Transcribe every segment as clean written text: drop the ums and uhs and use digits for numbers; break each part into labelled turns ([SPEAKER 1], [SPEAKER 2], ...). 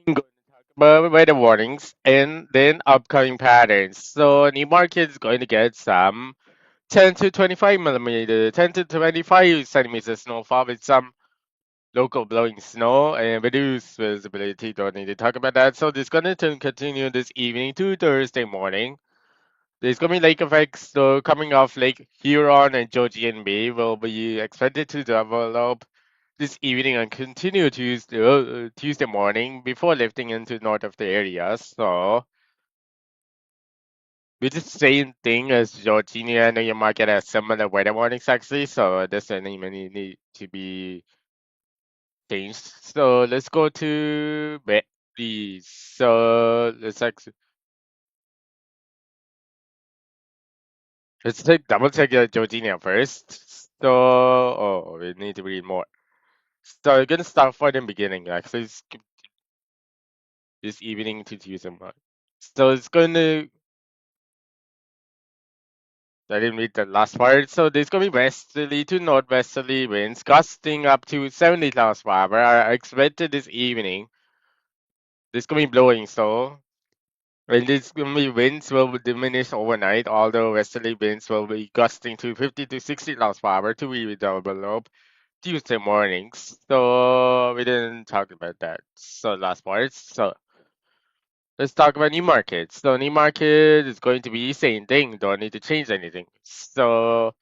[SPEAKER 1] I'm going to talk about weather warnings and then upcoming patterns. So Newmarket is going to get some 10 to 25 millimeter, 10 to 25 centimeters snowfall with some local blowing snow and reduced visibility. Don't need to talk about that. So this is going to continue this evening to Thursday morning. There's going to be lake effects. So coming off Lake Huron and Georgian Bay will be expected to develop this evening and continue Tuesday morning before lifting into north of the area. So we just same thing as Georgia and you might get a similar weather warnings actually. So this doesn't even need to be changed. So let's go to Betty. So let's take double check Georgia first. So we need to read more. So we're gonna start from the beginning. Actually, skip this evening to Tuesday morning. So it's gonna I didn't read the last part. So there's going to be westerly to northwesterly winds gusting up to 70 miles per hour are expected this evening. There's going to be blowing, so and there's going to be winds will diminish overnight, although westerly winds will be gusting to 50 to 60 miles per hour to be developed Tuesday mornings. So we didn't talk about that. So last part. So let's talk about new markets. So new market is going to be same thing. Don't need to change anything. So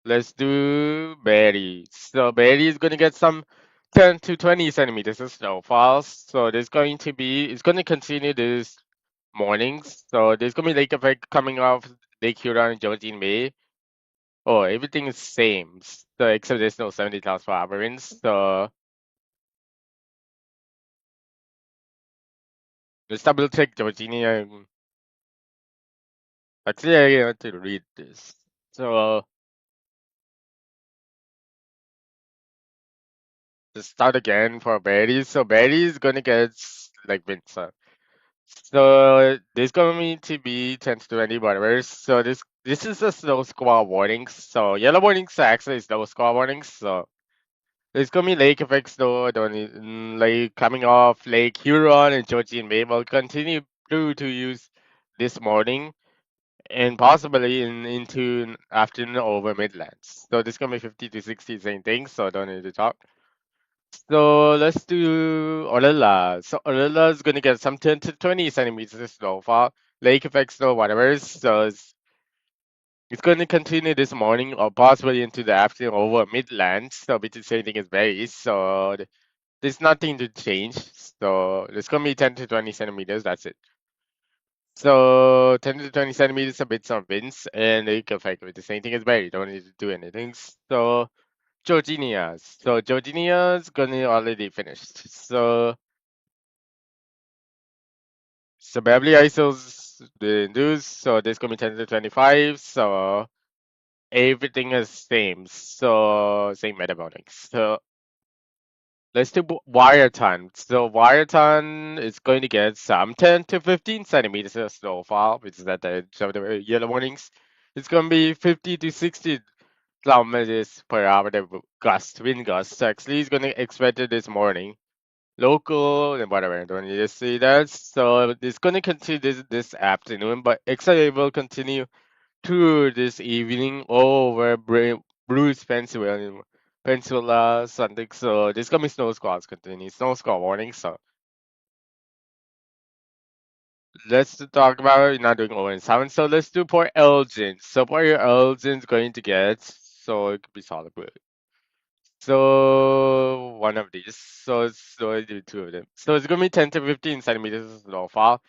[SPEAKER 1] let's do Barry. So Barry is going to get some 10 to 20 centimeters of snowfall. So there's going to be, it's going to continue this morning. So there's going to be lake effect coming off Lake Huron and Georgian Bay. Oh, everything is same. So except there's no 70 miles per hour winds. So let's double check Georgia. Actually, I have to read this. So let's start again for Barry. So Barry is going to get like winds. So there's going to be 10 to 20 whatever. So this is a snow squall warning. So yellow warnings are actually snow squall warnings. So there's gonna be lake effects though. Like coming off Lake Huron and Georgian Bay will continue to use this morning and possibly into afternoon over Midlands. So this gonna be 50 to 60 same thing. So don't need to talk. So let's do Orilla. So Orilla is gonna get some 10 to 20 centimeters of snowfall, lake effect snow, whatever. So it's gonna continue this morning or possibly into the afternoon over Midlands. So which is same thing as berries. So there's nothing to change. So it's gonna be 10 to 20 centimeters. That's it. So 10 to 20 centimeters, a bit of winds, and lake effect with the same thing as berry. Don't need to do anything. So Georginias. So Georginia's gonna already finished. So Beverly Isles the induce, so this gonna be 10 to 25. So everything is same. So same metabolics. So let's do Wireton. So Wireton is going to get some 10 to 15 centimeters of snowfall, which is at the edge of the yellow warnings. It's gonna be 50 to 60 kilometers per hour the wind gusts. Actually, it's gonna expect it this morning. Local and whatever. Don't need to see that. So it's gonna continue this afternoon, but except it will continue through this evening over Bruce, Peninsula, something. So there's gonna be snow squalls continue, snow squall warning. So let's talk about not doing Owen Sound. So let's do Port Elgin. So Port Elgin's going to get so it could be solid blue. So one of these. So I do two of them. So it's gonna be 10 to 15 centimeters of snowfall.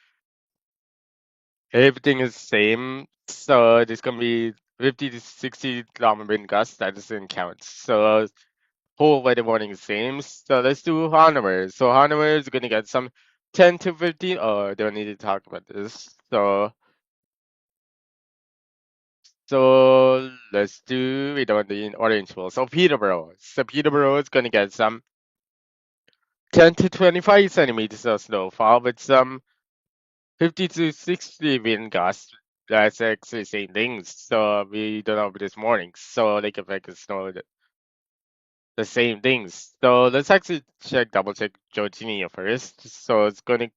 [SPEAKER 1] Everything is same. So there's gonna be 50 to 60 kilometer wind gusts. That doesn't count. So whole weather warning is same. So let's do Hanover. So Hanover is gonna get some 10 to 15. Oh, I don't need to talk about this. So let's do we don't need orange wool. So Peterborough. So Peterborough is gonna get some 10 to 25 centimeters of snowfall with some 50 to 60 wind gusts. That's actually same things. So we don't know this morning. So lake effect is snow. the same things. So let's actually double check Georginia first. So it's gonna,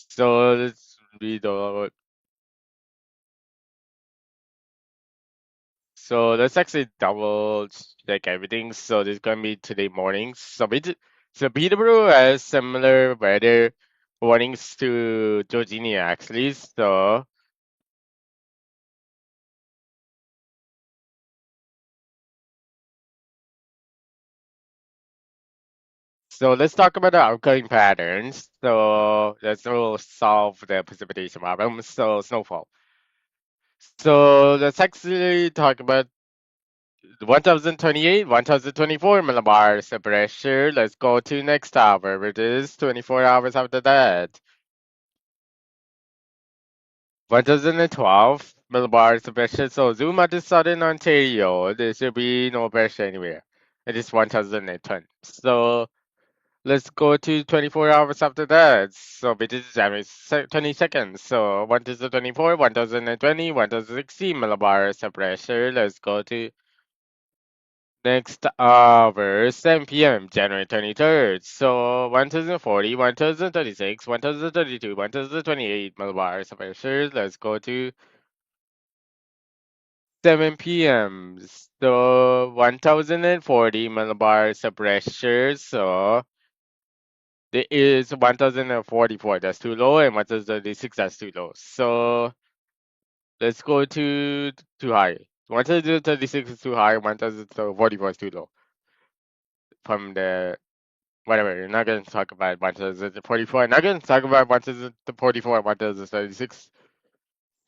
[SPEAKER 1] so let's read the, so let's actually double check everything. So this is gonna be today morning. So Peterborough has similar weather warnings to Georginia actually. So let's talk about the outgoing patterns. So let's will solve the precipitation problem. So snowfall. So let's actually talk about 1028, 1024 millibars of pressure. Let's go to next hour, which is 24 hours after that. 1012 millibars of pressure. So zoom out to southern Ontario. There should be no pressure anywhere. It is 1010. So let's go to 24 hours after that. So it is January 22nd. So 1024, 1020, 1060 millibars of pressure. Let's go to next hour, 7 p.m., January 23rd. So 1040, 1036, 1032, 1028 millibars of pressure. Let's go to 7 p.m. So 1040 millibars of pressure. So there is 1044, that's too low, and 1036, that's too low. So let's go to too high. 1036 is too high, 1044 is too low. From the whatever, you're not gonna talk about 1044. Not gonna talk about 1044, 1036.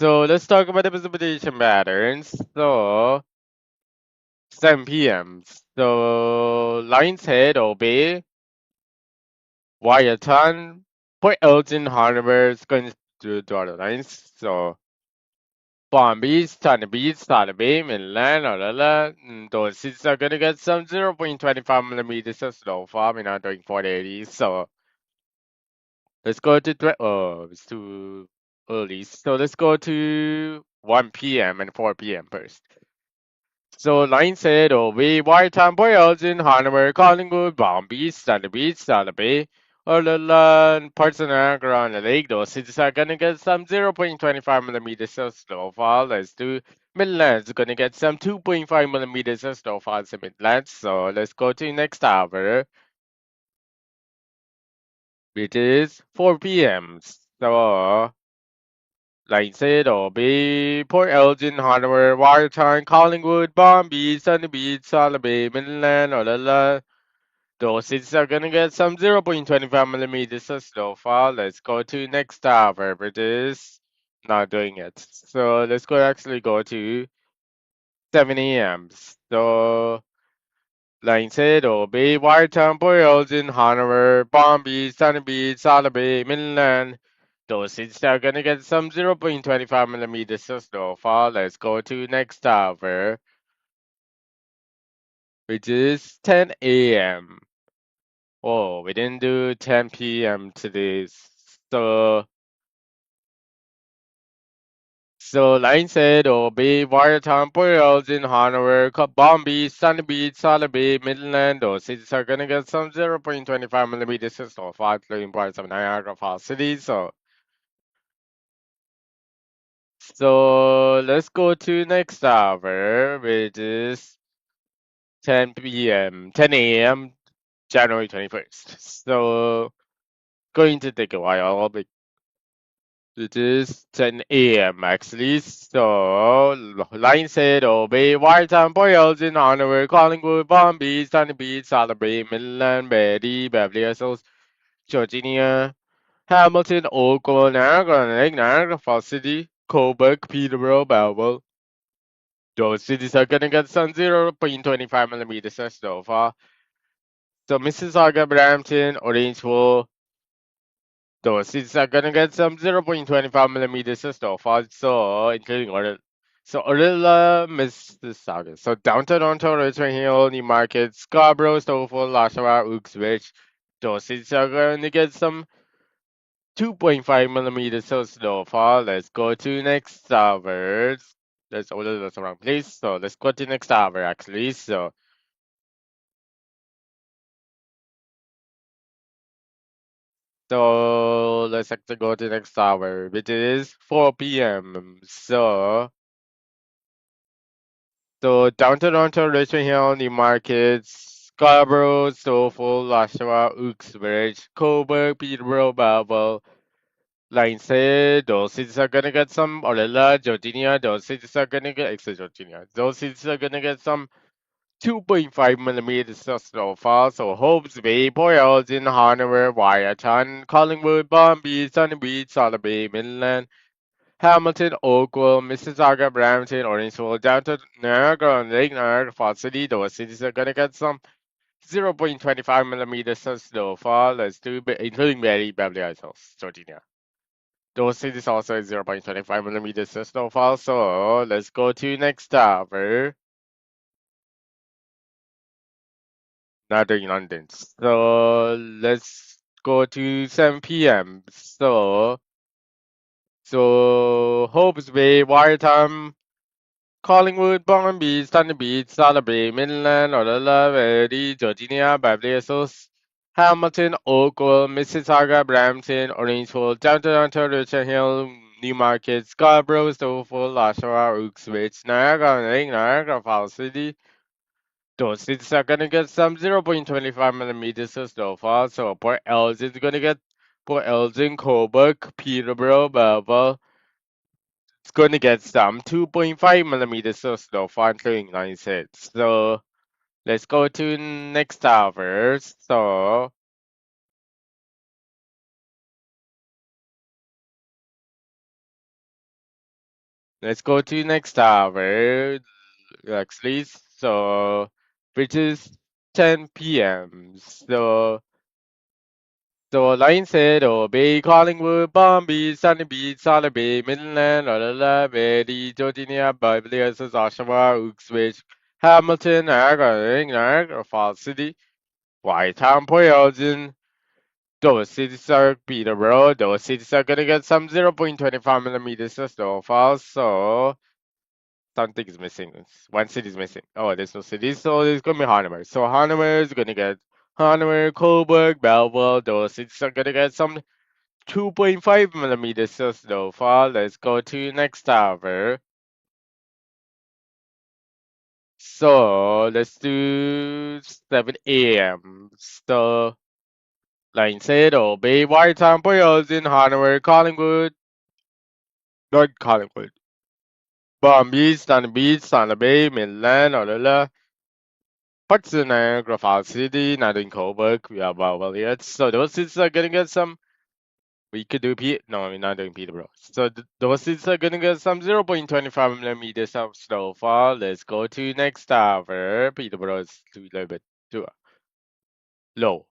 [SPEAKER 1] So let's talk about the precipitation patterns. So 7 p.m. So Lion's Head, Obey, Wyatt, Port Elgin Harbor is going to draw the lines. So Palm Beach, Thunder Beach, Thunder Bay, Midland, those cities are gonna get some 0.25 millimeters of snowfall. We're not doing 480. So let's go to oh, it's too early. So let's go to 1 p.m. and 4 p.m. first. So line said, oh, we Whitetown, Port Elgin, Hanover, Collingwood, Palm Beach, Thunder Beach, Thunder Bay, parts of Niagara on the lake. Those cities are gonna get some 0.25 millimeters of snowfall. Let's do Midlands gonna get some 2.5 millimeters of snowfall in Midlands. So let's go to next hour, which is 4 p.m. So like said, Bay, Port Elgin, Hanover, Watertown, Collingwood, Palm Beach, Sunny Beach, Solid Bay, Midland, those cities are gonna get some 0.25 millimeters of snowfall. Let's go to next hour, which is not doing it. So let's go actually go to 7 a.m. So like said, Bay, Watertown, Port Elgin, Hanover, Palm Beach, Sunny Beach, Solid Bay, Midland. Those cities are gonna get some 0.25 millimeters of snowfall. Let's go to next hour, which is 10 a.m. Oh, we didn't do 10 p.m. today. So, so line said, Bay, Watertown, Port Elgin, Hanover, Palm Beach, Sunny Beach, Solid Bay, Midland. Those cities are gonna get some 0.25 millimeters of snowfall, including parts of Niagara Falls City. So let's go to next hour, which is 10 p.m., 10 a.m., January 21st. So going to take a while, but it is 10 a.m. actually. So line said, Obey, Whitetown, Boyles in Hanover, Collingwood, Palm Beach, Sunny Beach, Salisbury, Midland, Betty, Beverly Hills, Georginia, Hamilton, Oakland, Niagara Lake, Niagara Falls City, Cobourg, Peterborough, Belleville. Those cities are gonna get some 0.25 millimeters of snowfall. So Mississauga, Brampton, Orangeville, those cities are gonna get some 0.25 millimeters of snowfall. So including Orilla, Mississauga. So downtown Toronto, Richmond Hill, Newmarket, Scarborough, Stouffville, Oshawa, Uxbridge. Those cities are gonna get some 2.5 millimeters of snowfall. Let's go to next hours. That's all that's wrong place. So let's go to next hour actually. So let's actually go to next hour, which is 4 p.m. Down Toronto, Richmond Hill, Newmarket, Scarborough, Snowfall, Oshawa, Uxbridge, Coburg, Peterborough, Belleville, Lancet, those cities are gonna get some Orella, Georginia, those cities are gonna get extra Georginia. Those cities are gonna get some 2.5 millimeters of snowfall. So Hobbs Bay, Port Elgin, Hanover, Wyerton, Collingwood, Palm Beach, Sunny Beach, Solid Bay, Midland, Hamilton, Oakville, Mississauga, Brampton, Orangeville, down to Niagara and Lake Niagara Falls City. Those cities are gonna get some 0.25 millimeters of snowfall. Let's do including Beverly Hills, Georginia. Those cities also have 0.25 millimeters of snowfall. So let's go to next tower. Northern London. So let's go to 7 p.m. So Hopes Bay, Wareham, Collingwood, Bournemouth Beach, Thunder Beach, Solid Bay, Midland, Orella, Verdi, Georginia, Beverly Hills, Hamilton, Oakville, Mississauga, Brampton, Orangeville, Downtown Ontario, Richmond Hill, Newmarket, Scarborough, Stouffville, Oshawa, Uxbridge, Niagara, Lake, Niagara Falls City. Those cities are gonna get some 0.25 millimeters of snowfall. So Port Elgin is gonna get Port Elgin, Coburg, Peterborough, Belleville. It's gonna get some 2.5 millimeters of snowfall, including 96. So let's go to next tower. Let's go to next tower. Actually, which is 10 p.m. So Lion said, oh, Bay, Collingwood, Palm Beach, Sunny Beach, Solid Bay, Midland, Orella, Verdi, Georginia, Beverly Hills, Oshawa, Uxbridge, Hamilton, Niagara Falls City, Whitetown, Port Elgin. Those cities are Peterborough. Those cities are gonna get some 0.25 millimeters of snowfall. So something is missing. One city is missing. Oh, there's no city, so there's gonna be Hanover. So Hanover is gonna get Hanover, Coburg, Belleville. Those cities are gonna get some 2.5 millimeters of snowfall. Let's go to next tower. So let's do 7 a.m. So line said, oh, Bay, Whitetown, Boyles in Hanover, Collingwood, not Collingwood. Palm Beach, Sunny Beach, Santa Bay, Midland, Orilla, Hudson, Niagara Falls City, Northern Coburg. We are well yet. So those cities are gonna get some. We could do No, we're not doing Peterborough. So those cities are gonna get some 0.25 millimeters of snowfall. Let's go to next tower. Peterborough is a little bit too low.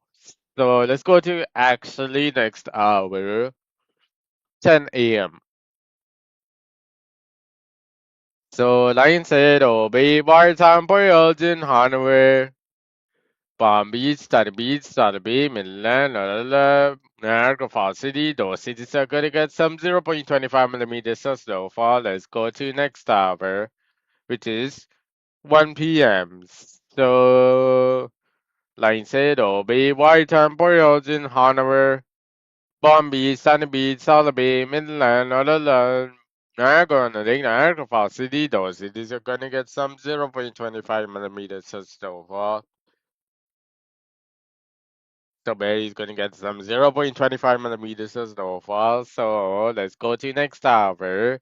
[SPEAKER 1] So let's go to actually next hour, 10 a.m. So Lion said, oh, Bay, Wartime, Port Elgin, Hanover, Palm Beach, Study Beach, Study Bay, Midland, Niagara Falls City. Those cities are gonna get some 0.25 millimeters of snowfall. Let's go to next hour, which is 1 p.m. So, like I said, Bay, Whitetown, Port Elgin, Hanover, Palm Beach, Sunny Beach, Solid Bay, Midland, Niagara, and Lake Niagara Falls City. Those cities are gonna get some 0.25 millimeters of snowfall. So Barry's gonna get some 0.25 millimeters of snowfall. So let's go to next tower.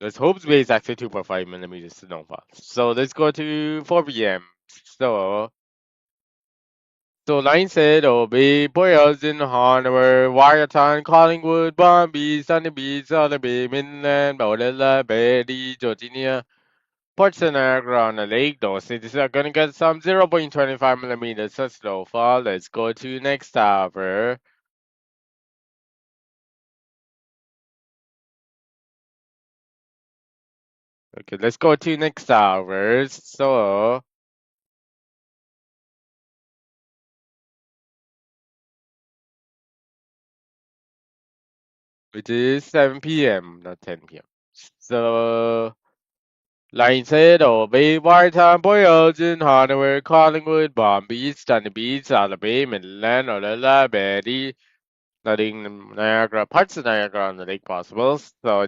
[SPEAKER 1] Let's hope Bay is actually 2.5 millimeters snowfall. So let's go to 4 p.m. So so line said, Bay, Boyles in Hanover, Wyerton, Collingwood, Bombay, Sunny Beach, Solid Bay, Midland, Baudella, Betty, Georginia, Port Niagara on the lake. Those cities are gonna get some 0.25 millimeters of snowfall. Let's go to next tower. Okay, let's go to next hours. which is 7 p.m., not 10 p.m. So, line said, Bay, Wartime, Boy Elgin, Hanover, Collingwood, Palm Beach, Sunny Beach, Alabama, Midland, Olala, Betty, nothing Niagara, parts of Niagara on the lake possible. So,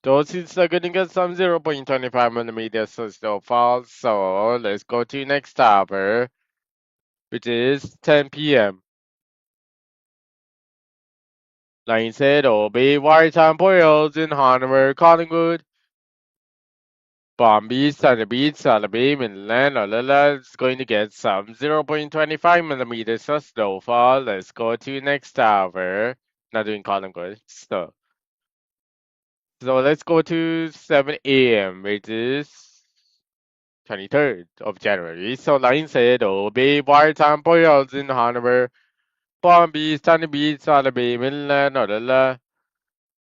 [SPEAKER 1] those is going to get some 0.25 millimeters of snowfall. So, let's go to next hour, which is 10 p.m. Line said, Bay, Wartime, Boy Elgin, Hanover, Collingwood, Palm Beach, Sunny Beach, Alabama, Inland, Olala is going to get some 0.25 millimeters of snowfall. Let's go to next tower. Not doing Collingwood. So let's go to 7 a.m., which is 23rd of January. So line said, Bay, Wartime, Boyles in Hanover, Palm Beach, Sunny Beach, Alabama, Inland, Olala.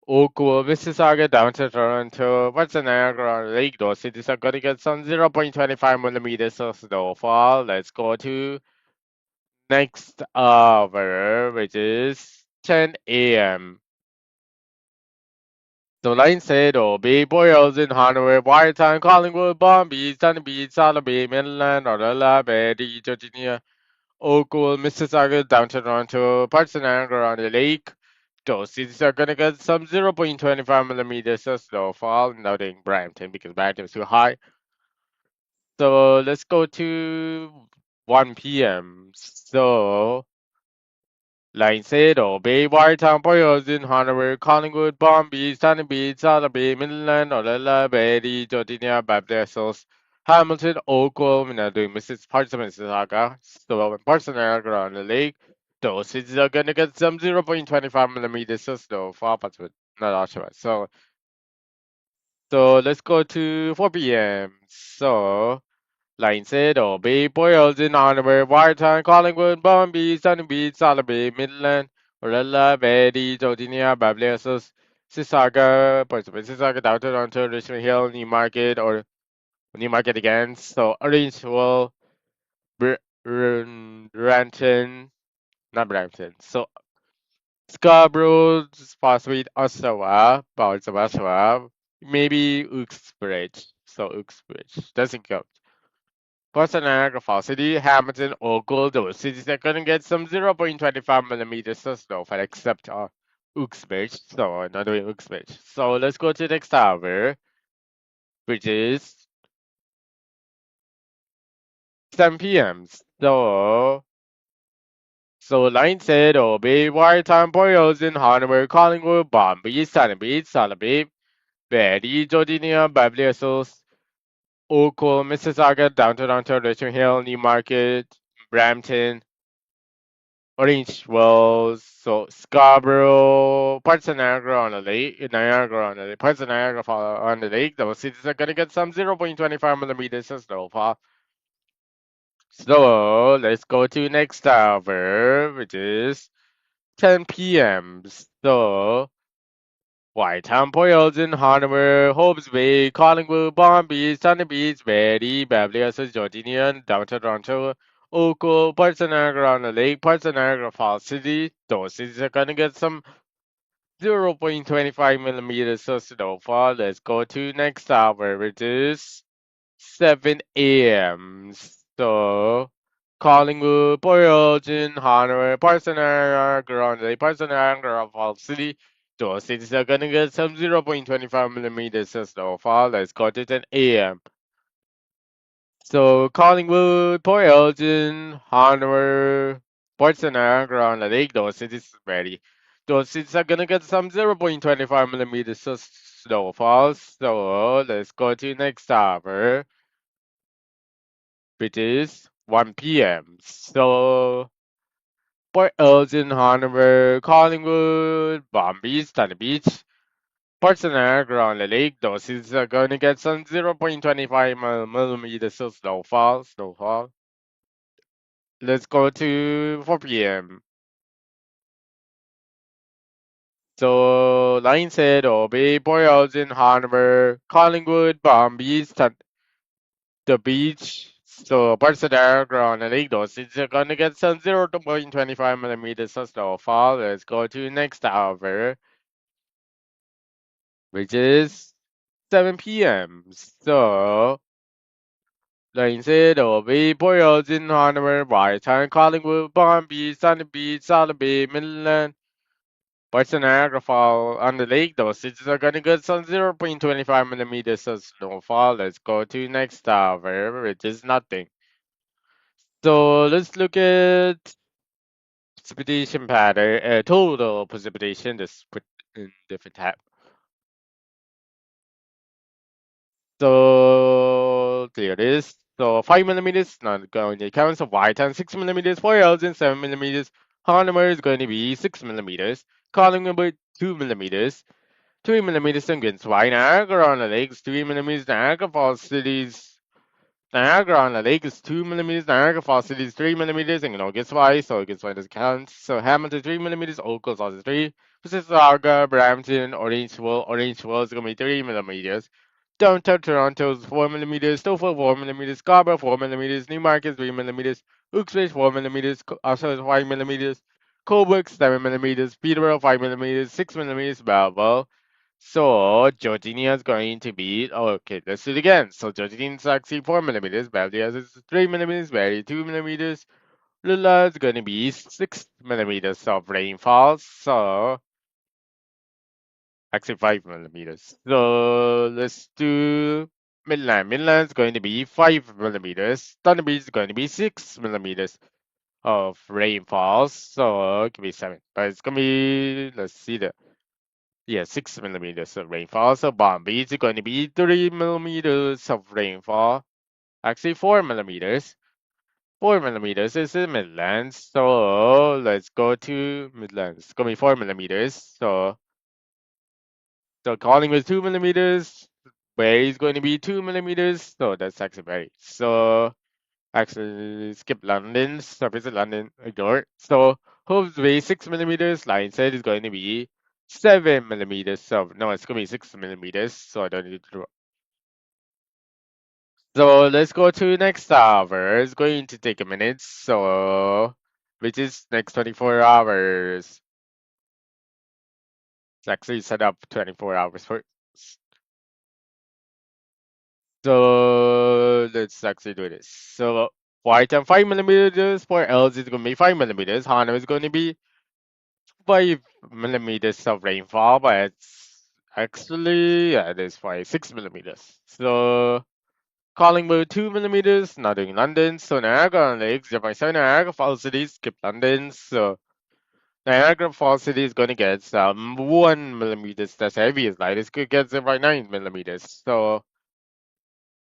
[SPEAKER 1] Oakville, Mississauga, down to Toronto. What's the Niagara Lake? Those cities are going to get some 0.25 millimeters of snowfall. Let's go to next hour, which is 10 a.m. The line said, Bay, Boyles in Hanover, Watertown, Collingwood, Palm Beach, Sunny Beach, Alabama, Inland, Orla, Betty, Virginia, Oakville, Mississauga, down to Toronto, parts of Niagara on the lake. Those cities are gonna get some 0.25 millimeters of snowfall, noting Brampton because Brampton is too high. So let's go to 1 p.m. So line said, Bay, Watertown, Boylston, Hanover, Collingwood, Palm Beach, Sunny Beach, Salaby, Midland, Orella, Betty, Georgia, Baptist, Hamilton, Oakville, doing Mrs. parts of Mississauga, so parts of Niagara on the lake. Those cities are gonna get some 0.25 millimeters of snowfall, but not Oshawa. So let's go to 4 p.m. So line said, Bay, Boylston, Hanover, Watertown, Collingwood, Palm Beach, Sunny Beach, Salaby, Midland, Orella, Betty, Georgia, Baptist, Mississauga, parts of Mississauga, down to Toronto, Richmond Hill, Newmarket, or Newmarket again. So Orangeville, Ranton, not Brampton. So Scarborough, possibly Oshawa, parts of Oshawa, maybe Uxbridge. So Uxbridge doesn't count. Boston, Niagara Falls City, Hamilton, Oakville, those cities are gonna get some 0.25 millimeters of snowfall except Uxbridge. So another Uxbridge. So let's go to the next tower, which is 7 p.m. So line said, Bay, Watertown, Boyles in Hanover, Collingwood, Bombay, Sunny Beach, Salaby, Betty, Georgia, Baptist, Oakville, Mississauga, downtown Toronto, Richmond Hill, Newmarket, Brampton, Orangeville, so Scarborough, parts of Niagara on the lake, Niagara on the lake, parts of Niagara on the lake. Those cities are gonna get some 0.25 millimeters of snowfall. So let's go to next hour, which is 10 p.m. So Whitetown, Boylston, Hanover, Hobbs Bay, Collingwood, Palm Beach, Sunny Beach, Betty, Beverly Hills, Georgia, downtown Toronto, Oakville, parts of Niagara on the lake, parts of Niagara Falls City. Those cities are gonna get some 0.25 millimeters of snowfall. Let's go to next hour, which is 7 a.m. So Collingwood, Boylston, Hanover, parts of Niagara on the lake, parts of Niagara Falls City. Those cities are gonna get some 0.25 millimeters of snowfall. Let's go to 10 a.m. So Collingwood, Port Elgin, Hanover, Port St. Niagara on the lake, those cities ready. Those cities are gonna get some 0.25 millimeters of snowfall. So let's go to next hour, which is 1 p.m. So Port Elgin, Hanover, Collingwood, Palm Beach, Sunny Beach, Port St. Niagara on the lake, those cities are gonna get some 0.25 millimeters of snowfall. Let's go to 4 p.m. So line said, Bay, Boylston, Hanover, Collingwood, Palm Beach, the beach. So parts of Niagara on the lake, those it's gonna get some 0.25 millimeters of snowfall. Let's go to next hour. which is 7 p.m. So, Lansing, Obi, Boyles in Hanover, Whitetown, Collingwood, Palm Beach, Sunny Beach, Solid Bay, Midland, parts of Niagara Fall on the lake. Those cities are gonna get some 0.25 millimeters of snowfall. Let's go to next tower, which is nothing. So let's look at precipitation pattern, total precipitation. Just put in different tab. So there it is. So 5 millimeters, not going to count. So white and 6 millimeters, 4 L's and 7 millimeters. Hardener is going to be 6 millimeters. Calling number 2 millimeters. 3 millimeters against white Niagara on the lakes, 3 millimeters. Niagara Falls cities. Niagara on the lake is 2 millimeters. Niagara Falls cities 3 millimeters. And guess why? So guess why doesn't count. So Hamilton 3 millimeters. Oakland also 3. Mississauga, Brampton, Orangeville is gonna be 3 millimeters. Downtown Toronto is 4 millimeters. Stouffville 4 millimeters. Scarborough 4 millimeters. Newmarket 3 millimeters. Uxbridge 4 millimeters. Also 5 millimeters. Cobourg 7 millimeters. Peterborough 5 millimeters. 6 millimeters. Belleville. So Georgina is going to be okay. Let's do it again. So Georgina is actually 4 millimeters. Valdez is 3 millimeters. Barry 2 millimeters. Lula is going to be 6 millimeters of rainfall. So actually 5 millimeters. So let's do Midland. Midland is going to be 5 millimeters. Thunder Beach is going to be 6 millimeters of rainfall. So it can be 7, but it's going to be, let's see the. Yeah, 6 millimeters of rainfall. So Bombay is going to be 3 millimeters of rainfall. Actually, 4 millimeters. 4 millimeters is in Midlands. So let's go to Midlands. It's going to be 4 millimeters. So Collingwood 2 millimeters. Bay is going to be 2 millimeters. So that's actually Bay. So actually skip London. So visit London. Ignore it. So Hope's Bay 6 millimeters. Line said is going to be 7 millimeters. So no, it's going to be 6 millimeters. So I don't need to draw. So let's go to next hour. It's going to take a minute. So which is next 24 hours. It's actually set up 24 hours for. So let's actually do this. So white and 5 millimeters for L's is going to be 5 millimeters. Hana is going to be 5 millimeters of rainfall, but it's actually, yeah, it is 6 millimeters. So Collingwood 2 millimeters, nothing in London. So Niagara on Lake 0.7, Niagara Falls City, skip London. So Niagara Falls City is going to get some 1 millimeters. That's heavy as light. It's going to get 0.9 millimeters. So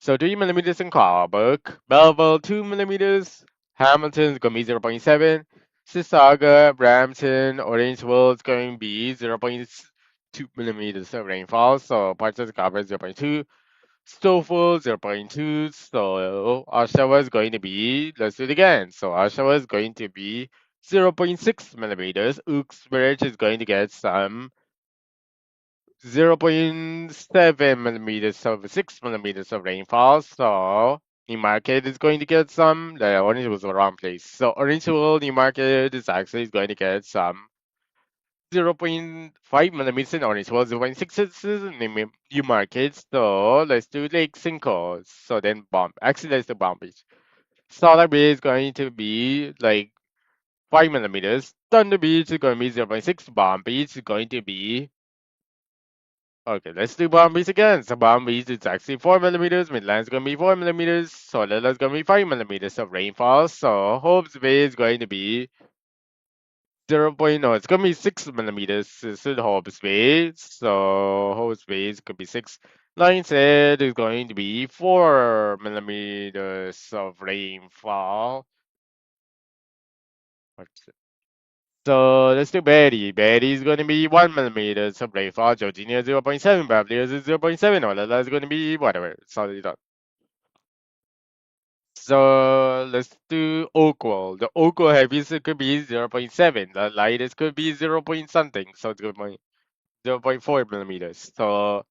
[SPEAKER 1] 3 millimeters in Cobourg. Belleville 2 millimeters. Hamilton is going to be 0.7. Mississauga, Brampton, Orangeville is going to be 0.2 millimeters of rainfall. So parts of Scarborough 0.2. Stouffville 0.2. So Oshawa is going to be, let's do it again. So Oshawa is going to be 0.6 millimeters. Uxbridge is going to get some 0.7 millimeters of 6 millimeters of rainfall. So Newmarket is going to get some. The orange was the wrong place. So Orangeville Newmarket is actually going to get some 0.5 millimeters in Orangeville, 0.6 in Newmarket. So let's do Lake Cinco. So then bomb. Actually, let's do Bomb Beach. Solar Bay is going to be like 5 millimeters. Thunder Beach is going to be 0.6. Bomb Beach is going to be. Okay, let's do Bomb Beach again. So Bomb Beach is actually 4 millimeters. Midland's gonna be 4 millimeters. Solola's gonna be 5 millimeters of rainfall. So Hope's Bay is going to be 0. No, it's gonna be 6 millimeters. This is Hope's Bay. So Hope's Bay could be 6. Lions Head is going to be 4 millimeters of rainfall. So let's do Betty. Betty is going to be 1 millimeter of rainfall. Georgina 0.7. Beverly is 0.7. All of that is going to be whatever. Solid done. So let's do Oakville. The Oakville heaviest could be 0.7. The lightest could be 0. Something. So it's going to be 0.4 millimeters. So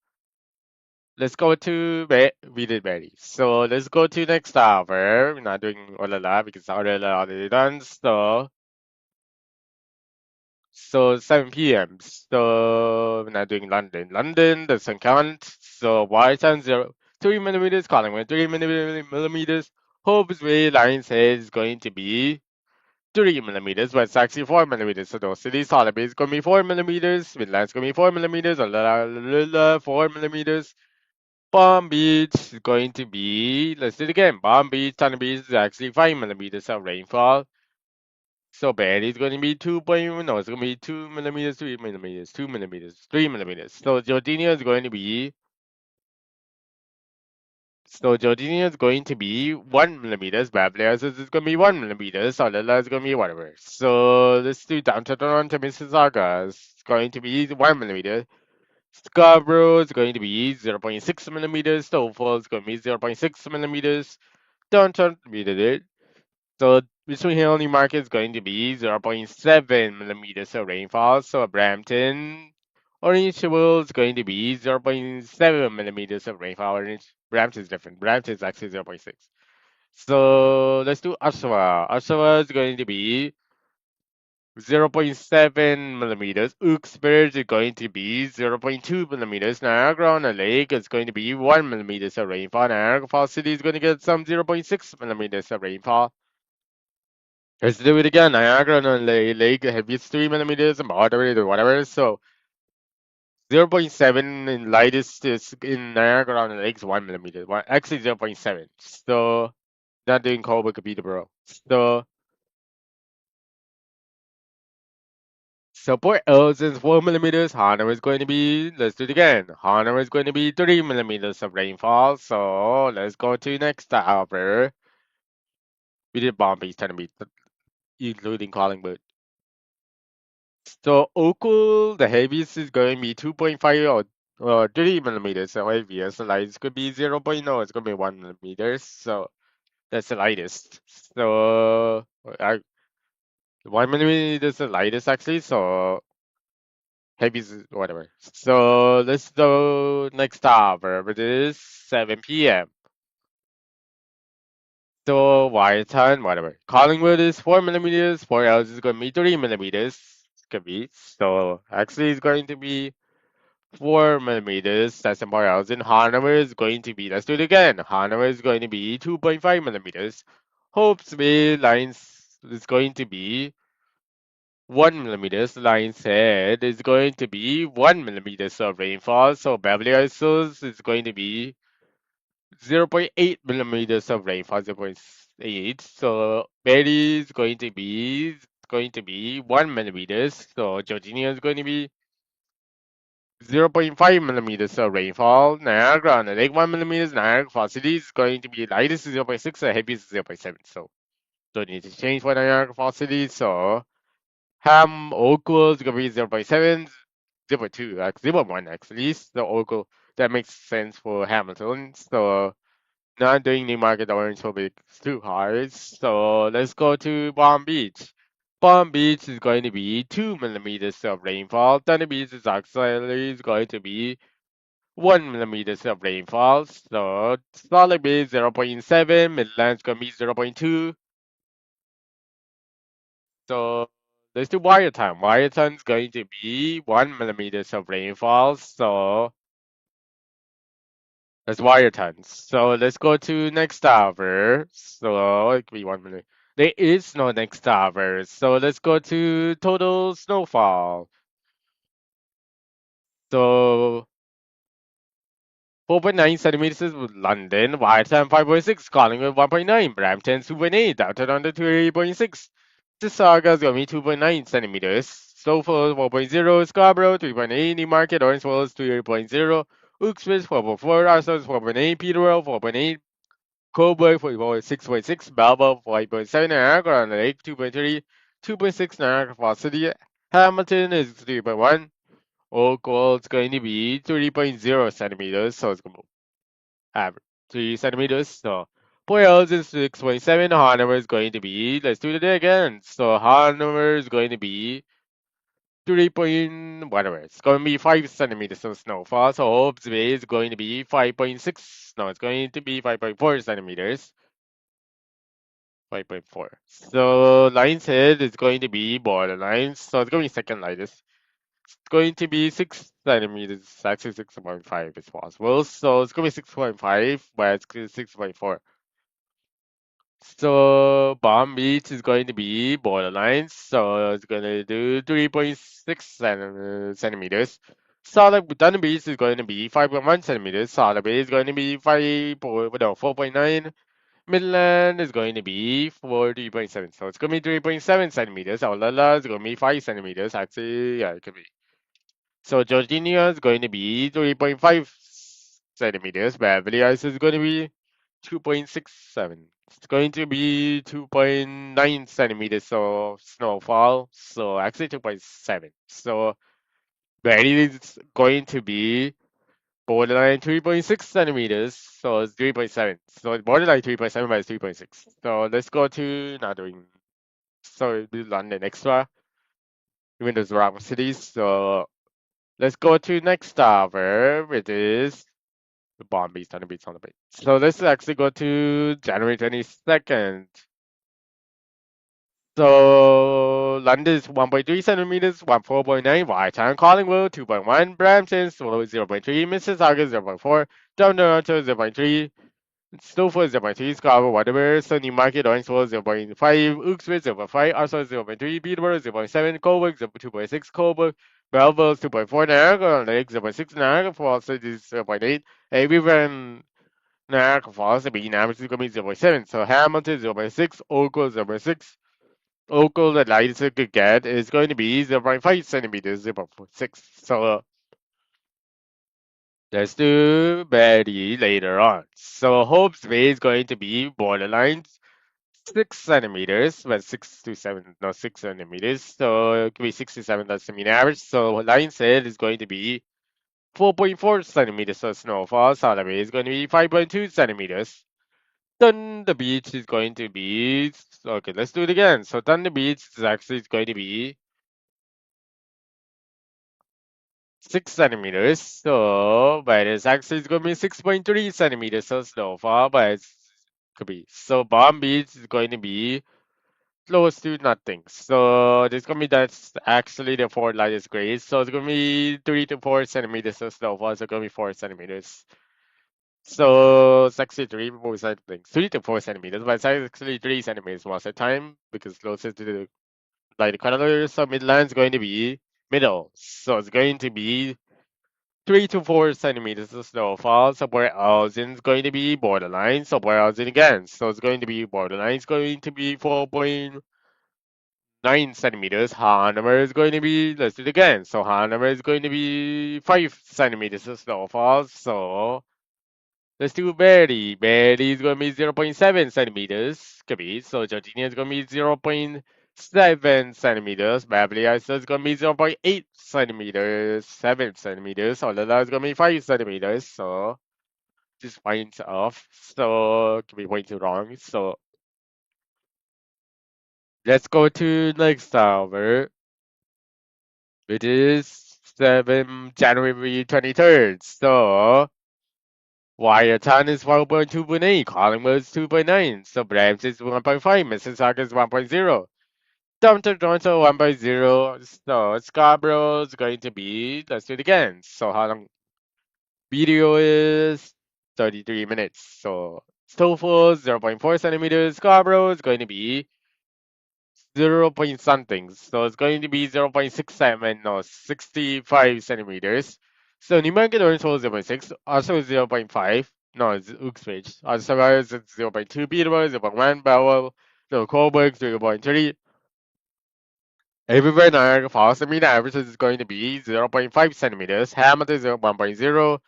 [SPEAKER 1] let's go to we did Betty. So let's go to next hour. We're not doing all of that because all of that already done. So So 7 p.m. So we're not doing London. London doesn't count. So Whitestown 3 millimeters, Collingwood 3 millimeters. Hope's Way line says going to be 3 millimeters, but it's actually 4 millimeters. So those cities, Holland Bay is gonna be 4 millimeters. Midland's gonna be 4 millimeters. 4 millimeters. Palm Beach is going to be, let's do it again. Palm Beach, Thunder Beach is actually 5 millimeters of rainfall. So bad. It's going to be 2 point, no, it's going to be 2 millimeters, 3 millimeters, 2 millimeters, 3 millimeters. So Jordania is going to be, so Jordania is going to be 1 millimeters. Babylon is going to be 1 millimeter. Solala is going to be whatever. So let's do downtown Toronto, Mississauga. It's going to be 1 millimeter. Scarborough is going to be 0.6 millimeters. Snowfall is going to be 0.6 millimeters. Downtown, we did it. So Richmond Hill Newmarket is going to be 0.7 millimeters of rainfall. So Brampton, Orange World is going to be 0.7 millimeters of rainfall. Brampton is different. Brampton is actually 0.6. So let's do Oshawa. Oshawa is going to be 0.7 millimeters. Uxbridge is going to be 0.2 millimeters. Niagara on the Lake is going to be 1 millimeters of rainfall. Niagara Falls City is going to get some 0.6 millimeters of rainfall. Let's do it again. Niagara on the Lake heaviest 3 millimeters, moderate or whatever. So 0.7 in lightest is in Niagara on the Lake is 1 millimeter. Actually 0.7. So not doing cold but could be the bro. So Port Elgin is 4 millimeters. Hanover is going to be, let's do it again. Hanover is going to be 3 millimeters of rainfall. So let's go to next hour. We did Bombay, it's going to be including Collingwood. So Oakville, the heaviest is going to be 2.5 or 3 millimeters. So heaviest, the lightest could be 0.0. It's going to be 1 millimeter. So that's the lightest. So 1 millimeter is the lightest actually. So heaviest is whatever. So let's go next hour, which is 7 p.m. So Whitestown, whatever. Collingwood is 4 millimeters. Port Elgin is going to be 3 millimeters. Could be. So actually, it's going to be 4 millimeters. That's somewhere else. And Hanover is going to be, let's do it again. Hanover is going to be 2.5 millimeters. Hope's Bay lines is going to be 1 millimeters. Line said is going to be 1 millimeters of rainfall. So Beverly Hills is going to be 0.8 millimeters of rainfall. 0.8. So Berry is going to be 1 millimeters. So Georgia is going to be 0.5 millimeters of rainfall. Niagara on the lake 1 millimeters. Niagara Falls City is going to be lightest is 0.6 and heaviest is 0.7. So don't need to change for Niagara Falls City. So Oakville is gonna be 0.7, 0.2, like 0.1 actually. So Oakville that makes sense for Hamilton. So not doing Newmarket Orange will be too hard. So let's go to Palm Beach. Palm Beach is going to be 2 millimeters of rainfall. Thunder Beach is actually going to be 1 millimeters of rainfall. So Solid Bay 0.7, Midland's gonna be 0.2. So let's do Warriortown. Warriortown's going to be 1 millimeters of rainfall. So that's Warriortown. So let's go to next hour. So it could be 1 minute. There is no next hour. So let's go to total snowfall. So 4.9 centimeters with London, Whitestown 5.6, Collingwood 1.9, Brampton 2.8, Downtown under 3.6. Mississauga is going to be 2.9 centimeters. Snowfall 4.0, Scarborough 3.8, Newmarket, Orange Walls 3.0, Uxbridge 4.4, Arsenal 4.8, Peterborough 4.8, Coburg 6.6, Balboa 5.7, Niagara on the Lake 2.3, 2.6 Niagara Falls City, Hamilton is 3.1. Oakville is going to be 3.0 centimeters, so it's going to average 3 centimeters. So Boyles is 6.7. Hanover is going to be, let's do it again. So Hanover is going to be 3 point, whatever. It's going to be 5 centimeters of snowfall. So Hobbs Bay is going to be 5.6. No, it's going to be 5.4 centimeters. 5.4. So Lion's Head is going to be borderline. So it's going to be second lightest. It's going to be 6 centimeters. Actually 6.5 is possible. So it's going to be 6.5, but it's 6.4. So Bomb Beach is going to be borderline. So it's going to do 3.6 centimeters. Solid Thunder Beach is going to be 5.1 centimeters. Solid Bay is going to be 4.9. Midland is going to be 3.7. So it's going to be 3.7 centimeters. Aulala is going to be 5 centimeters. Actually, yeah, it could be. So Georginia is going to be 3.5 centimeters. Beverly Hills is going to be 2.67. It's going to be 2.9 centimeters of snowfall. So actually 2.7. So Betty is going to be borderline 3.6 centimeters. So it's 3.7. So it's borderline 3.7, but it's 3.6. So let's go to another. So this is London extra. Even those wrong cities. So let's go to next tower, which is the Bombay Thunder Beach on the beach. So let's actually go to January 22nd. So London is 1.3 centimeters, 4.9. Whitetown, Collingwood 2.1. Brampton 0.3. Mississauga 0.4. Down Toronto 0.3. Snowfall 0.3. Scarborough, whatever. So Newmarket, Orangeville 0.5. Uxbridge 0.5. Arsenal 0.3. Peterborough 0.7. Coburg 2.6. Coburg. Belleville 2.4. Niagara Lake 0.6. Niagara Falls is 0.8. River Niagara Falls, the mean average is going to be 0.7. So Hamilton 0.6. Oakville 0.6. Local the lightest it could get is going to be 0.5 centimeters, 0.6. So let's do Betty later on. So Hope's Bay is going to be borderline 6 centimeters, but 6 to 7, no, 6 centimeters. So it could be 6 to 7, that's the mean average. So Lion's Head is going to be 4.4 centimeters. So Snowfall, Solid Bay is going to be 5.2 centimeters. Thunder Beach is going to be, okay, let's do it again. So Thunder Beach is actually going to be 6 centimeters. So, but it's actually it's gonna be 6.3 centimeters. So snowfall, but it's could be. So Bomb Beach is going to be close to nothing. So there's gonna be that's actually the fourth lightest grade. So it's gonna be 3 to 4 centimeters of snowfall. So it's gonna be 4 centimeters. So it's actually 3 to 4 centimeters, but it's actually 3 centimeters most of the time because closer to the like the color. So Midland's going to be middle. So it's going to be 3 to 4 centimeters of snowfall. Somewhere else it's going to be borderline. Somewhere else again. So it's going to be borderline. It's going to be 4.9 centimeters. Hanover is going to be, let's do it again. So Hanover is going to be 5 centimeters of snowfall. So let's do Berry. Berry is going to be 0.7 centimeters. Could be. So Georgina is going to be 0.7 centimeters. Beverly Hills is going to be 0.8 centimeters. 7 centimeters. Olala is going to be 5 centimeters. So just points off. So could be pointed wrong. So let's go to next tower, which is January 23rd. So Wyerton is 1.2.8, Collingwood is 2.9, so Brampton is 1.5, Mississauga is 1.0, Downtown Toronto 1.0, so Scarborough is going to be, let's do it again. So how long video is 33 minutes. So Stoffel 0.4 centimeters, Scarborough is going to be 0 point something. So it's going to be 0.67, no, 65 centimeters. So Newmarket Orange Hole 0.6, also 0.5. No, it's Uxbridge. Also it's 0.2, Peterborough 0.1, Bowell, no, Coburg 0.3. Everywhere Niagara Falls, the mean average is going to be 0.5 centimeters. Hamilton is 1.0.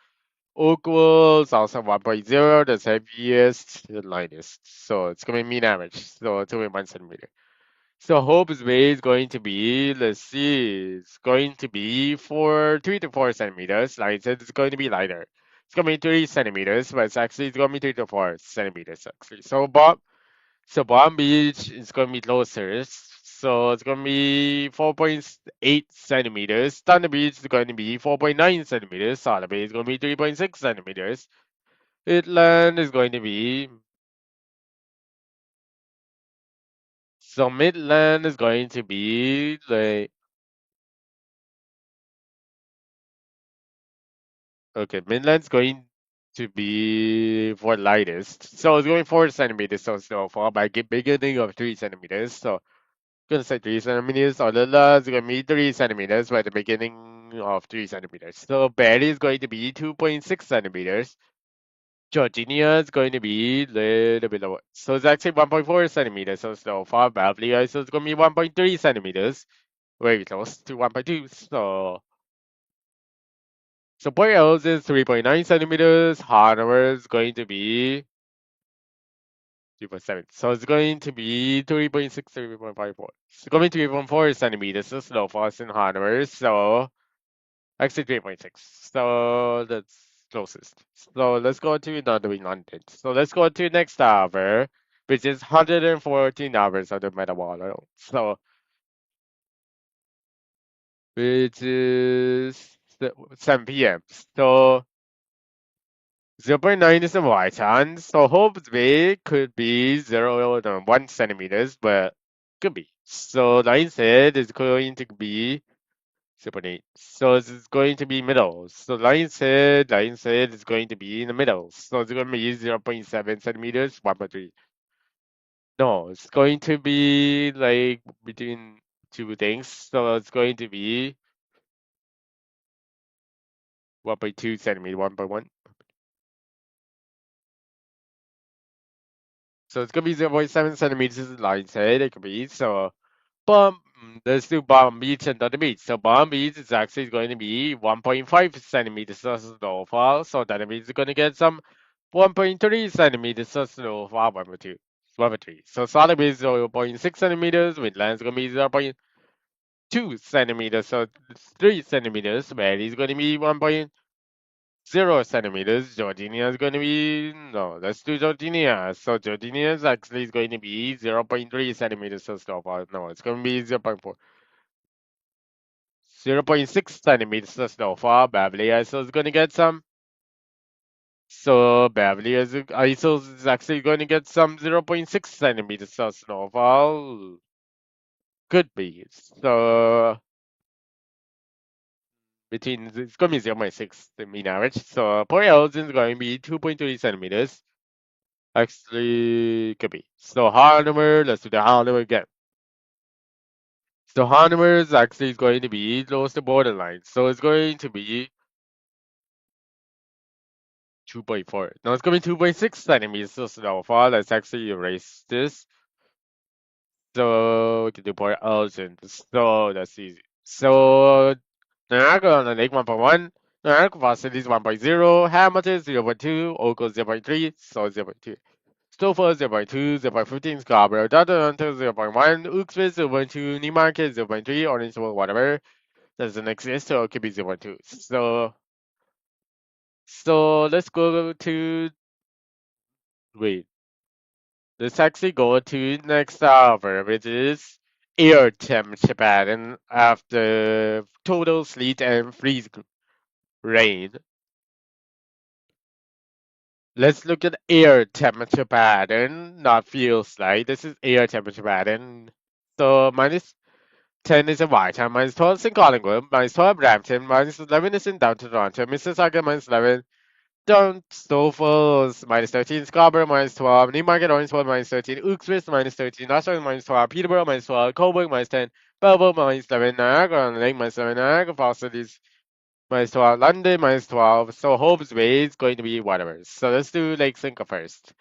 [SPEAKER 1] Oakville is also 1.0. That's heaviest, the lightest. So it's going to be mean average. So 2.1 centimeter. So Hope's Way is going to be, let's see, it's going to be 3 to 4 centimeters. Like I said, it's going to be lighter. It's going to be 3 centimeters, but it's going to be 3 to 4 centimeters actually. So Bomb Beach is going to be closer. So it's going to be 4.8 centimeters. Thunder Beach is going to be 4.9 centimeters. Solid Bay is going to be 3.6 centimeters. Itland is going to be So Midland is going to be like, okay, Midland's going to be for lightest. So it's going 4 centimeters of snowfall by beginning of 3 centimeters. So gonna say 3 centimeters. Olala is gonna be 3 centimeters by the beginning of 3 centimeters. So Barry is going to be 2.6 centimeters. Georginia is going to be a little bit lower. So it's actually 1.4 centimeters. So snowfall. Beverly Hills is gonna be 1.3 centimeters. Very close to 1.2. So Port Ellis is 3.9 centimeters. Hanover is going to be 3.7. So it's going to be 3.6, 3.54. It's going to be 3.4 centimeters of snowfall in Hanover. So actually 3.6. So that's closest. So let's go to another in London. So let's go to next hour, which is 114 hours of the metabolic. So which is 7 p.m. So 0.9 is a right hand, so hopefully could be 1 centimeters, but could be. So line said is going to be 0.8. So it's going to be middle. So line said is going to be in the middle. So it's going to be 0.7 centimeters, 1.3. No, it's going to be like between two things. So it's going to be 1.2 centimeter, 1.1. So it's gonna be 0.7 centimeters line said it could be. So let's do Bomb Beach and Dotted Beach. So Bomb Beach is actually going to be 1.5 centimeters of snowfall. So that means it's going to get some 1.3 centimeters of snowfall, 1.2, 1.3. So Solid is 0.6 centimeters, Midland is going to be 0.2 centimeters, so 3 centimeters. Valley is going to be 1.0 centimeters. Georginia is going to be, no, let's do Georginia. So Georginia is actually going to be 0.3 centimeters of snowfall. No, it's going to be 0.4. 0.6 centimeters of snowfall. Beverly ISO is going to get some. So Beverly ISO is actually going to get some 0.6 centimeters of snowfall. Could be. So between it's going to be 0.6 the mean average. So Port Elgin is going to be 2.3 centimeters. Actually, could be. So Hanover, let's do the Hanover again. So Hanover is actually going to be close to borderline. So it's going to be 2.4. No, it's going to be 2.6 centimeters of snowfall. Let's actually erase this. So we can do Port Elgin. So that's easy. So Niagara on the Lake 1.1. Niagara velocity is 1.0. Hamilton is 0.2. Oakland 0.3. So 0.2. Snowfall 0.2. 0.15. Scarborough. Toronto 0.1. Uxbridge 0.2. Newmarket 0.3. Orange whatever. Doesn't exist, so it could be 0.2. So let's go to wait. Let's actually go to next hour, which is air temperature pattern after total sleet and freeze rain. Let's look at air temperature pattern, not feels like. This is air temperature pattern. So -10 is in Whiteham, -12 is in Collingwood, -12 Brampton, -11 is in downtown Toronto, Mississauga -11, down Stouffville -13, Scarborough -12, Newmarket Orangeville -13, Uxbridge -13, Nashville -12, Peterborough -12, Cobourg -10, Belleville -11, Niagara on Lake -7, Niagara Falls is -12, London -12. So Hope's Way is going to be whatever. So let's do Lake Simcoe first.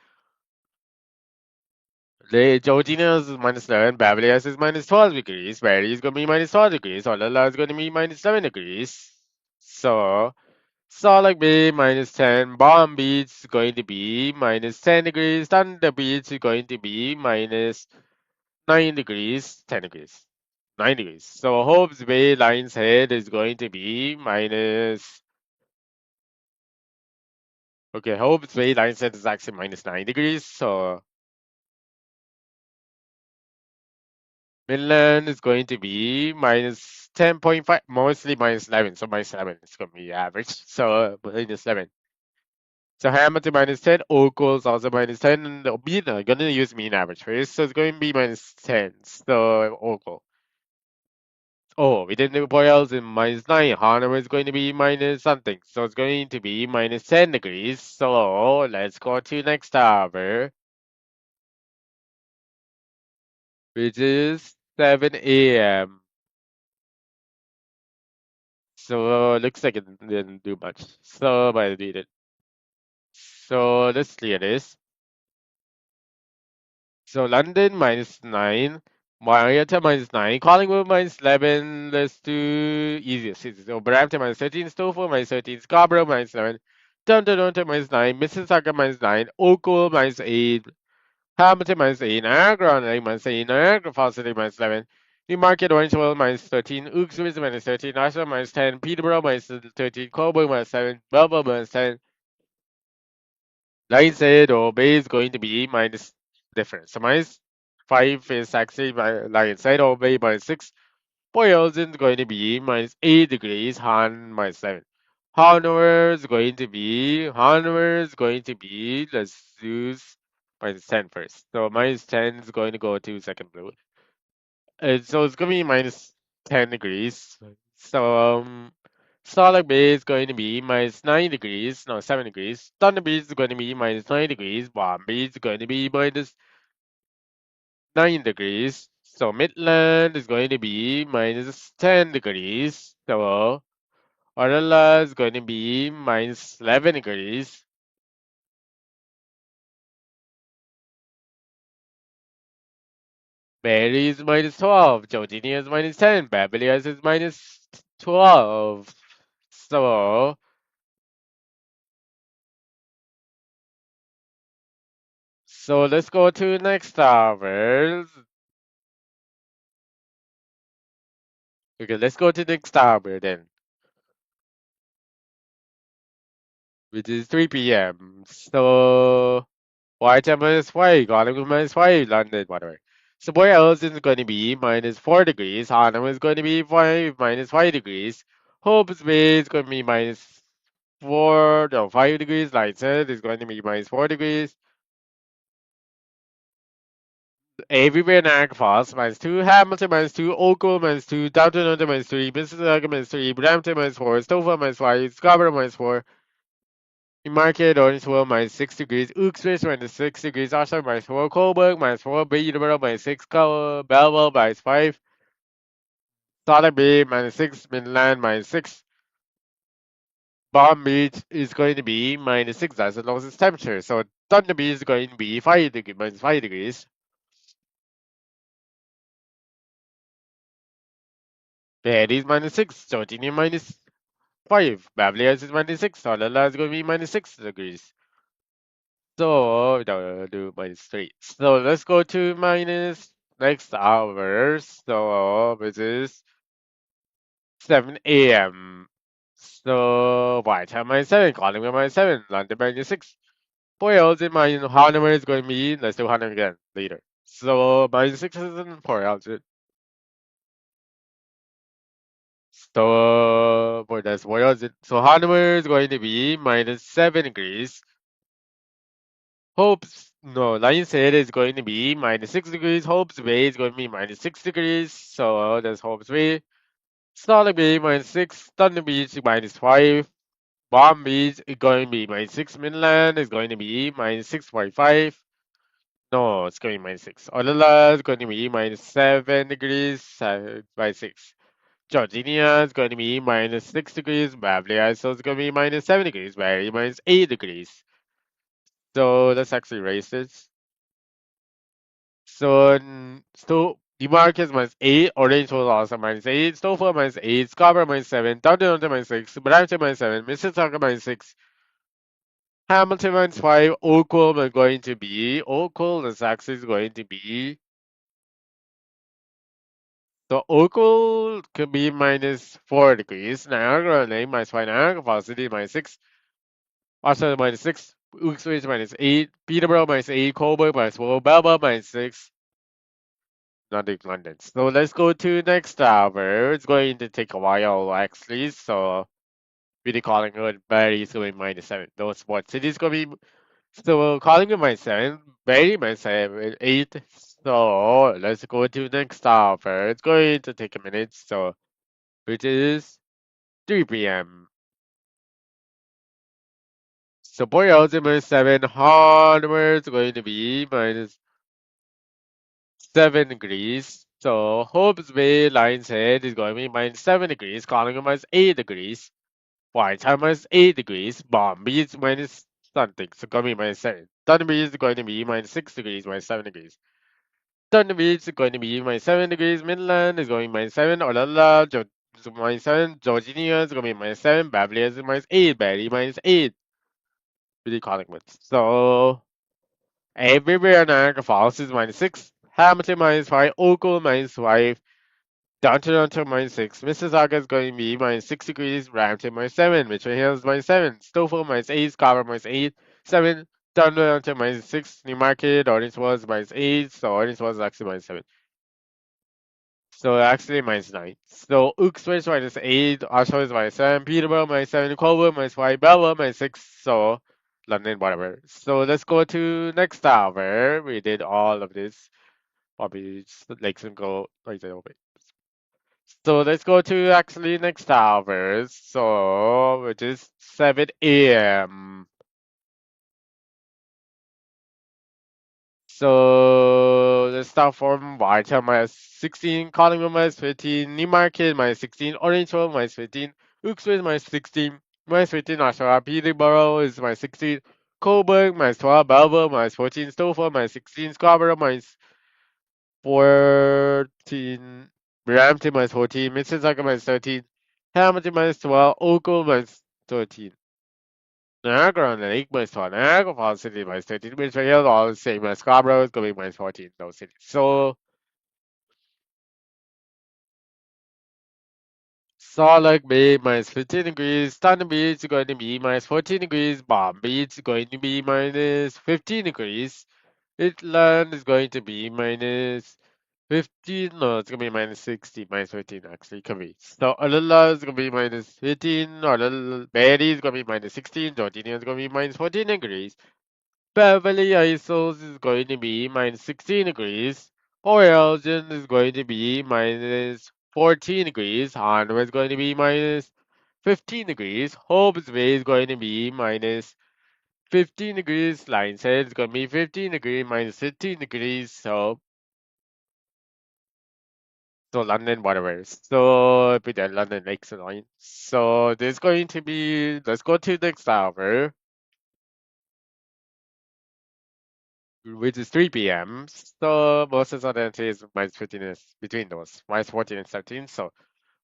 [SPEAKER 1] The Georgina is -11, Beverly Hills is -12 degrees, Barrie is going to be -12 degrees, Olala is going to be -7 degrees. So Solid Bay -10, Palm Beach is going to be -10 degrees, Thunder Beach is going to be -9 degrees, 10 degrees, 9 degrees. So Hope's Bay Lions Head is going to be okay, Hope's Bay Lions Head is actually -9 degrees, so Midland is going to be -10.5, mostly -11, so -11 is going to be average, so -11. So Hamilton minus 10, Ocal's also minus 10, and the mean, I'm gonna use mean average first, so it's going to be minus 10. So Ocal. Oh, we didn't do Boyle's in minus 9. Hanover is going to be minus something, so it's going to be minus 10 degrees. So let's go to next hour, which is 7 a.m. So looks like it didn't do much. So I did it. So let's clear this. So London minus 9, Marietta minus 9, Collingwood minus 11. Let's do easiest cities. So Brampton minus 13, Stockport minus 13, Scarborough minus 11, Toronto minus 9, Mississauga minus 9, Oakville minus 8, Hamilton minus 8, Niagara minus 8, Niagara Falls City minus 11, Newmarket Orangeville minus 13, Uxbridge minus 13, Nashville minus 10, Peterborough minus 13, Coburg minus 7, Melbourne minus 10. Line said Obey is going to be minus difference. So minus 5 is actually line said Obey minus 6. Boyles is going to be minus 8 degrees. Han minus 7. Hanover is going to be, let's use minus 10 first. So minus 10 is going to go to second blue. So it's going to be minus 10 degrees. So Solid Bay is going to be minus 9 degrees, no, 7 degrees. Thunder Bay is going to be minus 9 degrees. Bombay is going to be minus 9 degrees. So Midland is going to be minus 10 degrees. So Orla is going to be minus 11 degrees. Barrie is minus 12. Georginia is minus 10. Babylon is minus 12. So, so let's go to next hours. Okay, let's go to next hour then, which is 3 p.m. So, Whiteham minus 5, Collingwood minus 5, London, whatever. So, where else is going to be minus 4 degrees? Arnhem is going to be 5, minus 5 degrees. Hope's Bay is going to be minus 4, no, 5 degrees. Lightset is going to be minus 4 degrees. Everywhere Niagara Falls, minus 2, Hamilton minus 2, Oakville minus 2, Downton Under minus 3, Mississauga minus 3, Brampton minus 4, Stouffville minus 5, Scarborough minus 4, Newmarket, Orangeville minus 6 degrees, Uxbridge minus 6 degrees, Oxford minus 4, Coburg minus 4, Peterborough minus 6, Belleville minus 5, Solid Bay minus 6, Midland minus 6, Palm Beach is going to be minus 6, that's the lowest temperature. So Thunder Bay is going to be 5 degrees, minus 5 degrees. Perry is minus 6, Georginia minus 5, Beverly Hills is minus 6, Solala is going to be minus 6 degrees. So, no, do minus 3. So let's go to minus next hour. So, which is 7 a.m. So, Whiteham minus 7, Collingwood minus 7, London minus 6. Boyles in my Hanover is going to be, let's do Hanover again later. So, minus 6 is for altitude. So, for this, Boyles, so Hanover is going to be minus 7 degrees. Hope's no, line said is going to be minus 6 degrees. Hope's Bay is going to be minus 6 degrees. So that's Hope's Bay. Starlight Bay minus 6. Thunder Beach minus 5. Palm Beach is going to be minus 6. Midland is going to be minus 6.5. No, it's going to be minus 6. Olala is going to be minus 7 degrees by 6. Georginia is going to be minus 6 degrees. Beverly Hills is going to be minus 7 degrees. Barrie minus 8 degrees. So let's actually raise this. So, Demarcus minus 8, Orange was also minus 8, Snowfall minus 8, Scarborough minus 7, Downton minus 6, Brampton minus 7, Mississauga minus 6, Hamilton minus 5, Oakville is going to be, Oakville is actually going to be, so Oakville could be minus 4 degrees, Niagara minus 5, Niagara Falls City minus 6, Australia minus 6, Uxbridge minus 8, Peterborough minus 8, Coburg minus 4, Belmont minus 6, Nordic London. So let's go to next hour. It's going to take a while actually. So Really Collingwood, Barry's going to be -7. Those sports cities going to be so Collingwood -7, Barry -8. So let's go to next stop. It's going to take a minute. So which is 3 p.m. So Boreals -7, Hardware's going to be -7 degrees. So Hope's Bay Lion's Head is going to be -7 degrees. Collingwood -8 degrees. Whiteham -8 degrees. Bombay is minus something. So going to be -7. Thunderbee is going to be -6 degrees, -7 degrees. Thunderbee is going to be -7 degrees. Midland is going -7. Olalla, -7. Georginia is going to be -7. Beverly is -8. Barrie -8. Really Collingwood. So everywhere Niagara Falls is -6. Hamilton -5. Oakville -5. Downtown Toronto -6. Mississauga is going to be -6 degrees. Brampton -7. Richmond Hill is -7. Stouffville -8. Scarborough -8. 7. Downtown Toronto -6. Newmarket, Orange was -8. So Orange was actually -7. So actually -9. So Uxbridge -8. Oshawa is -7. Peterborough -7. Colville -5. Belleville -6. So London, whatever. So let's go to next hour. We did all of this. Probably Lakes and go right there. So let's go to actually next hours. So which is 7 a.m. So let's start from Whitehall -16, Collingwood -15, Newmarket -16, Orangeville -15, Uxbridge -16, -15, Oshawa, Peterborough is -16, Coburg -12, Belleville -14, Stouffville -16, Scarborough -14, Brampton -14, Mississauga -13, Hamilton -12, Oakville -13. Niagara on the Lake -12, Niagara Falls City -13, which are all the same as Scarborough is going to be -14, those cities. So Salt Lake Bay -15 degrees, Thunder Beach is going to be -14 degrees, Palm Beach is going to be -15 degrees, Itland is going to be -15, no, it's going to be -16, -15 actually, could be. So Alula is going to be -15, Barrie is going to be -16, Georginia is going to be -14 degrees, Beverly Hills is going to be -16 degrees, Orelgen is going to be -14 degrees, Hanover is going to be -15 degrees, Hobbs Bay is going to be -15 degrees, Lions Head is going to be 15 degrees, -15 degrees, so London, whatever. So put that London Lakes line. So there's going to be, let's go to next hour, which is 3 p.m. So most of the day is -15 is between those, -14 and 17. So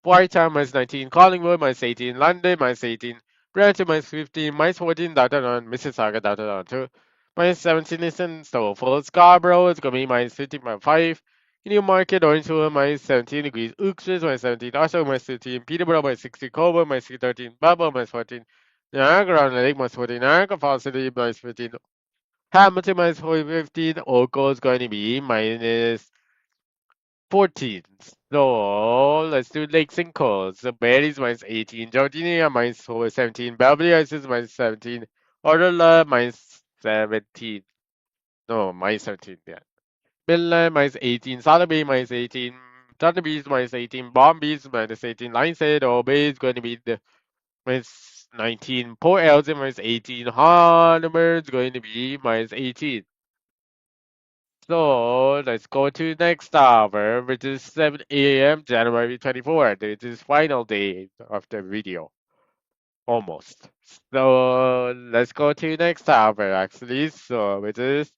[SPEAKER 1] Whiteham -19, Collingwood -18, London -18, Brampton -15, -14, Downtown, Mississauga, Downtown 2, -17 is in Stouffville, Scarborough is going to be -15.5, Newmarket, Orangeville -17 degrees, Uxbridge -17, Oshawa -13, Peterborough -16, Coburg -13, Belleville -14, Niagara on the Lake -14, Niagara Falls City -15, Hamilton -15, Oakville is going to be -14. So let's do Lakes and Coast. So Barry's -18, Georginia -17, Beverly Hills is -17, Orla -17. No, -17, yeah. Midland -18, Sotheby -18, Thunder Beach -18, Bomb Beach -18, Lions Head or Bay is going to be the -19, Port Elgin -18, Hanover is going to be -18. So let's go to next hour, which is 7 a.m. January 24th. It is final day of the video, almost. So let's go to next hour actually. So which is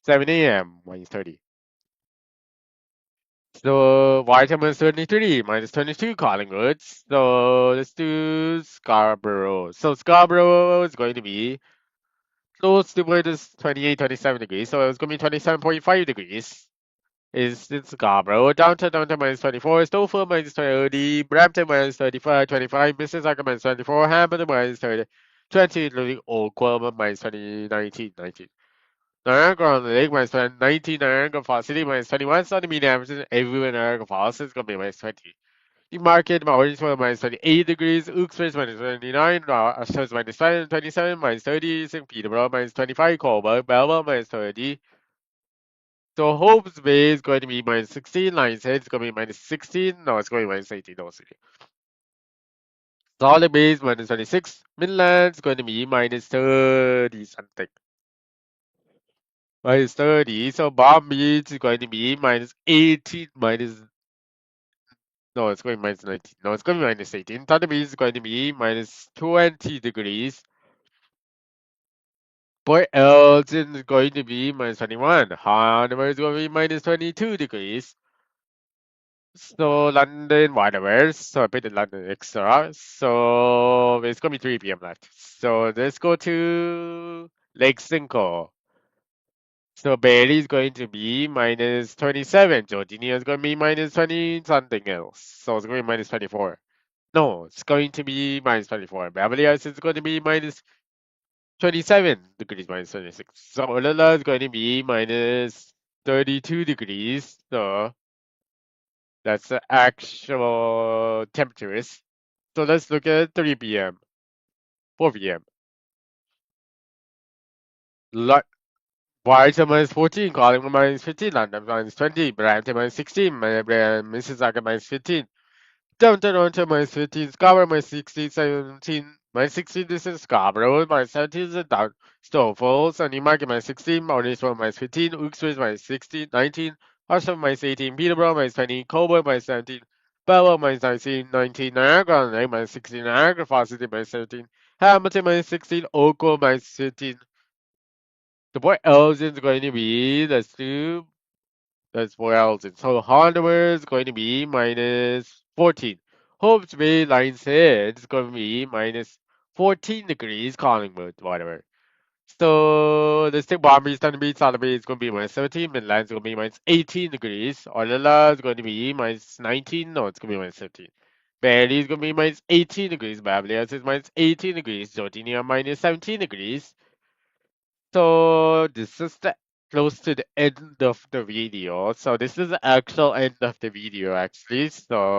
[SPEAKER 1] 7 a.m. -30. So vitamin 23 -22 Collingwood. So let's do Scarborough. So Scarborough is going to be close to -28, 27 degrees. So it's going to be 27.5 degrees. Is in Scarborough, downtown -24, Stouffville -30, Brampton -35, 25, Mississauga -24, Hamilton -30, 20, including Oakville -20, 19, 19. Niagara on the Lake -19, Niagara Falls City -21, Sunny Mean average everywhere Niagara Falls is gonna be -20. Market, Mauritius minus 28 degrees, Uxbridge minus 29, Ashton minus 27, minus 30, St. Peterborough minus 25, Coburg, Belvoir minus 30. So Hope's Bay is going to be minus 16, Lions Head is going to be minus 16, no, it's going to be minus 18, no, sorry. Solid Bay is minus 26, Midland is going to be minus 30 something. Minus 30, so Palm Beach is going to be minus 18, no, it's going minus 19. No, it's going to be minus 18. Thunder Beach is going to be minus 20 degrees. Port Elgin is going to be minus 21. Hanover is going to be minus 22 degrees. So London, whatever. So I put the London extra. So it's going to be 3 p.m. left. So let's go to Lake Simcoe. So Bailey is going to be minus 27. Georginia is going to be minus 20 something else. So it's going to be minus 24. No, it's going to be minus 24. Beverly Hills is going to be minus 27 degrees, minus 26. So Olala is going to be minus 32 degrees. So that's the actual temperatures. So let's look at 3 p.m., 4 p.m. White minus 14, Collingwood minus 15, London minus 20, Brampton minus 16, Mississauga minus 15. Down Toronto minus 15, Scarborough minus 16, 17, minus 16, this is Scarborough, minus 17 is down Snowfall, Sunny Market minus 16, Morrisville minus 15, Uxbridge minus 16, 19, Horsham minus 18, Peterborough minus 20, Coburg minus 17, Belvoir minus 19, 19, Niagara on Lake minus 16, Niagara Falls City minus 17, Hamilton minus 16, Oakville minus 15. The boy Elgin is going to be, that's 4,000. So hardware is going to be minus 14. Hope's Bay Lions Head is going to be minus 14 degrees, Collingwood, whatever. So the stick bomb is going to be Sotheby is going to be minus 17. Midland is going to be minus 18 degrees. Orlala is going to be minus 19. No, it's going to be minus 17. Barely is going to be minus 18 degrees. Beverly Hills is minus 18 degrees. Georginia minus 17 degrees. So this is the close to the end of the video. So this is the actual end of the video actually. So